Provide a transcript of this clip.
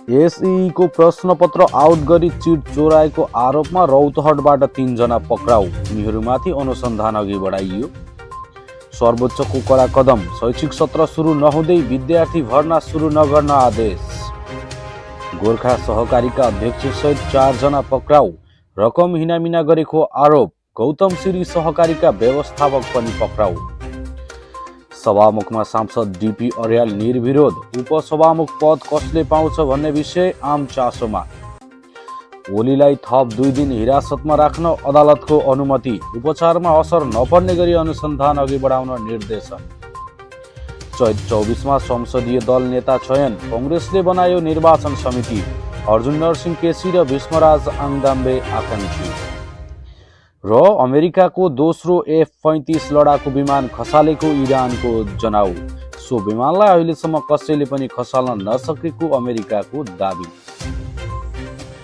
एसई को प्रश्नपत्र आउट गरी चिट चोराएको आरोपमा रौतहटबाट 3 जना पक्राउ। उनीहरूमाथि अनुसन्धान अघि बढाइयो। सर्वोच्चको कडा कदम, शैक्षिक सत्र सुरु नहुँदै विद्यार्थी भर्ना सुरु नगर्न आदेश। गोर्खा सहकारीका अध्यक्षसहित 4 जना पक्राउ। रकम हिनामिना गरेको आरोप। गौतम सिरी सहकारीका व्यवस्थापक पनि पक्राउ। सभामुखमा सांसद डीपी अर्याल निर्विरोध। उपसभामुख पद कसले पाउँछ भन्ने विषय आम चासोमा। ओलीलाई थप 2 दिन हिरासतमा राख्न अदालतको अनुमति। उपचारमा असर नपर्ने गरी अनुसन्धान अघि बढाउन निर्देशन। चैत 24 मा संसदीय दल नेता चयन। कांग्रेसले बनायो निर्वाचन समिति। अर्जुन नरसिंह केसी र भीष्मराज आङदाम्बे आकांक्षी। र अमेरिकाको दोस्रो F-35 लडाकु विमान खसालेको इरानको जनाउ। सो विमानलाई अहिलेसम्म कसैले पनि खसाल्न नसकेको अमेरिकाको दाबी।